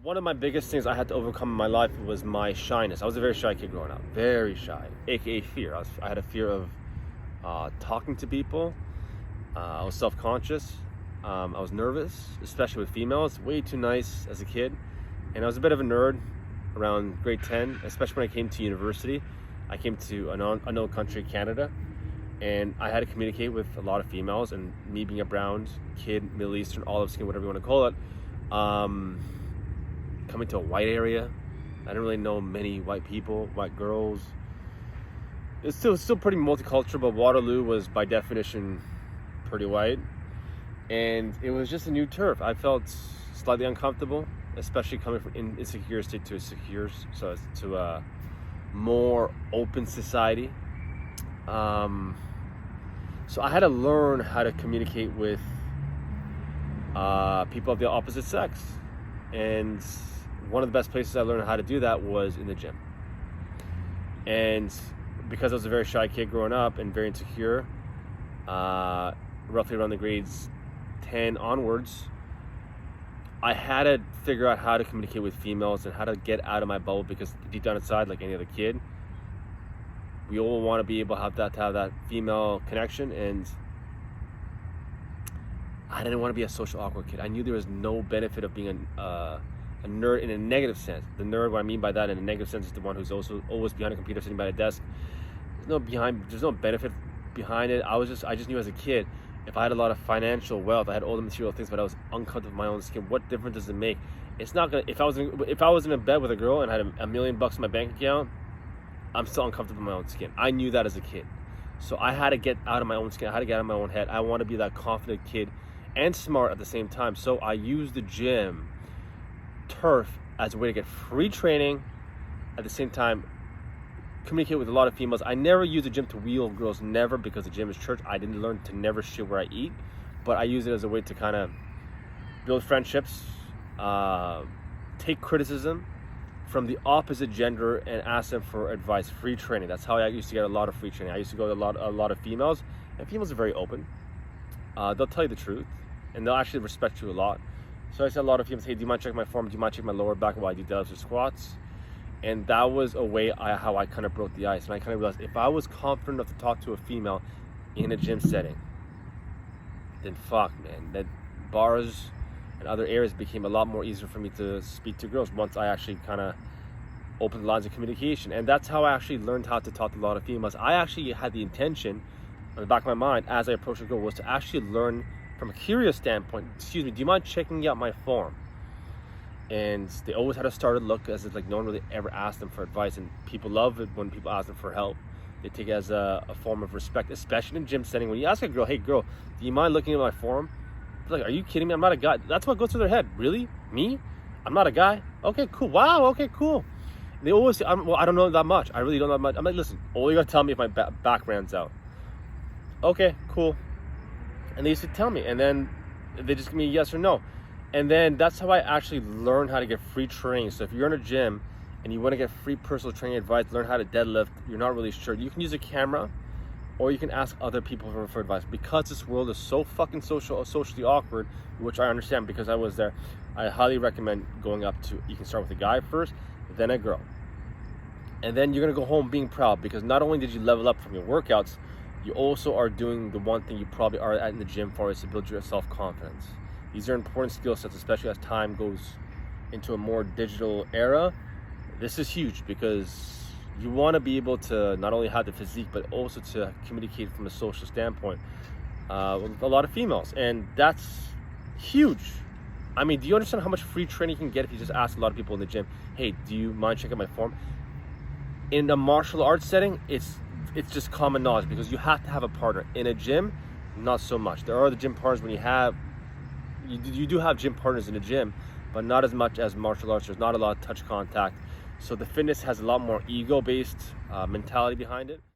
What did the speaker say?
One of my biggest things I had to overcome in my life was my shyness. I was a very shy kid growing up, very shy, aka fear. I had a fear of talking to people. I was self-conscious. I was nervous, especially with females. Way too nice as a kid, and I was a bit of a nerd around grade 10, especially when I came to university. I came to an unknown country, Canada, and I had to communicate with a lot of females. And me being a brown kid, Middle Eastern, olive skin, whatever you want to call it, coming to a white area, I didn't really know many white people, white girls. It's still pretty multicultural, but Waterloo was by definition pretty white, and it was just a new turf. I felt slightly uncomfortable, especially coming from an insecure state to a secure, so to a more open society. So I had to learn how to communicate with people of the opposite sex, and one of the best places I learned how to do that was in the gym. And because I was a very shy kid growing up and very insecure, roughly around the grades 10 onwards, I had to figure out how to communicate with females and how to get out of my bubble, because deep down inside, like any other kid, we all want to be able to have that female connection. And I didn't want to be a social awkward kid. I knew there was no benefit of being a nerd in a negative sense. The nerd, what I mean by that in a negative sense, is the one who's also always behind a computer, sitting by a desk. There's no benefit behind it. I just knew as a kid, if I had a lot of financial wealth, I had all the material things, but I was uncomfortable with my own skin, what difference does it make? It's not gonna. If I was in a bed with a girl and had $1 million in my bank account, I'm still uncomfortable with my own skin. I knew that as a kid, so I had to get out of my own skin. I had to get out of my own head. I want to be that confident kid and smart at the same time. So I used the gym turf as a way to get free training, at the same time communicate with a lot of females. I never use the gym to wheel girls, never, because the gym is church. I didn't learn to never shit where I eat, but I use it as a way to kind of build friendships, take criticism from the opposite gender and ask them for advice. Free training. That's how I used to get a lot of free training. I used to go to a lot of females, and females are very open. They'll tell you the truth, and they'll actually respect you a lot. So I said a lot of females, hey, do you mind checking my form? Do you mind checking my lower back while I do deadlifts or squats? And that was a way how I kind of broke the ice. And I kind of realized, if I was confident enough to talk to a female in a gym setting, then fuck, man, that bars and other areas became a lot more easier for me to speak to girls once I actually kind of opened the lines of communication. And that's how I actually learned how to talk to a lot of females. I actually had the intention on the back of my mind as I approached a girl was to actually learn from a curious standpoint. Excuse me, do you mind checking out my form? And they always had a started look, as if like no one really ever asked them for advice. And people love it when people ask them for help. They take it as a form of respect, especially in gym setting. When you ask a girl, hey girl, do you mind looking at my form? They're like, are you kidding me? I'm not a guy. That's what goes through their head. Really? Me? I'm not a guy? Okay, cool. Wow, okay, cool. They always say, well, I don't know that much. I really don't know that much. I'm like, listen, all you gotta tell me if my back runs out. Okay, cool. And they used to tell me, and then they just give me a yes or no. And then that's how I actually learned how to get free training. So if you're in a gym and you want to get free personal training advice, learn how to deadlift, you're not really sure, you can use a camera, or you can ask other people for advice. Because this world is so fucking socially awkward, which I understand because I was there, I highly recommend going up to, you can start with a guy first, then a girl. And then you're going to go home being proud, because not only did you level up from your workouts, you also are doing the one thing you probably are at in the gym for, is to build your self-confidence. These are important skill sets, especially as time goes into a more digital era. This is huge, because you want to be able to not only have the physique, but also to communicate from a social standpoint with a lot of females. And that's huge. I mean, do you understand how much free training you can get if you just ask a lot of people in the gym, hey, do you mind checking my form? In a martial arts setting, it's just common knowledge, because you have to have a partner. In a gym, not so much. There are the gym partners when you do have gym partners in the gym, but not as much as martial arts. There's not a lot of touch contact. So the fitness has a lot more ego-based mentality behind it.